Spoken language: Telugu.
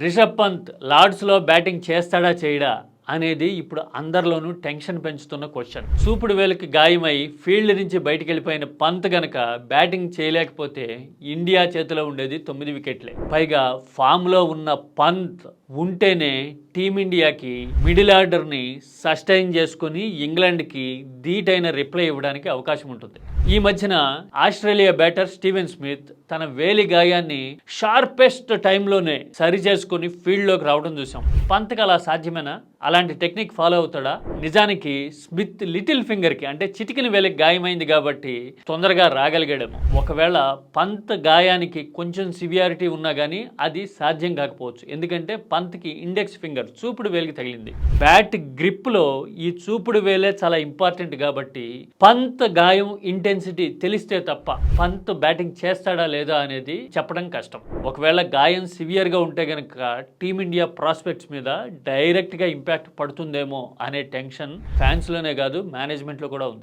రిషబ్ పంత్ లార్డ్స్లో బ్యాటింగ్ చేస్తాడా చేయడా అనేది ఇప్పుడు అందరిలోనూ టెన్షన్ పెంచుతున్న క్వశ్చన్. చూపుడు వేలుకి గాయమై ఫీల్డ్ నుంచి బయటికి వెళ్ళిపోయిన పంత్ గనక బ్యాటింగ్ చేయలేకపోతే ఇండియా చేతిలో ఉండేది 9 వికెట్లే. పైగా ఫామ్లో ఉన్న పంత్ ఉంటేనే టీమిండియాకి మిడిల్ ఆర్డర్ని సస్టైన్ చేసుకుని ఇంగ్లాండ్కి ధీటైన రిప్లై ఇవ్వడానికి అవకాశం ఉంటుంది. ఈ మధ్యన ఆస్ట్రేలియా బ్యాటర్ స్టీవెన్ స్మిత్ తన వేలి గాయాన్ని షార్పెస్ట్ టైంలోనే సరి చేసుకుని ఫీల్డ్లోకి రావడం చూసాం. పంత్కి అలా సాధ్యమేనా? అలాంటి టెక్నిక్ ఫాలో అవుతాడా? నిజానికి స్మిత్ లిటిల్ ఫింగర్కి అంటే చిటికిన వేలికి గాయమైంది కాబట్టి తొందరగా రాగలిగాడేమో. ఒకవేళ పంత్ గాయానికి కొంచెం సివియారిటీ ఉన్నా కానీ అది సాధ్యం కాకపోవచ్చు. ఎందుకంటే పంత్కి ఇండెక్స్ ఫింగర్ చూపుడు వేలికి తగిలింది. బ్యాట్ గ్రిప్లో ఈ చూపుడు వేలే చాలా ఇంపార్టెంట్ కాబట్టి పంత్ గాయం ఇంటెన్సిటీ తెలిస్తే తప్ప పంత్ బ్యాటింగ్ చేస్తాడా లేదా అనేది చెప్పడం కష్టం. ఒకవేళ గాయం సివియర్గా ఉంటే గనక టీమిండియా ప్రాస్పెక్ట్స్ మీద డైరెక్ట్గా ఇంపాక్ట్ పడుతుందేమో అనే టెన్షన్ ఫ్యాన్స్లోనే కాదు మేనేజ్మెంట్లో కూడా ఉంది.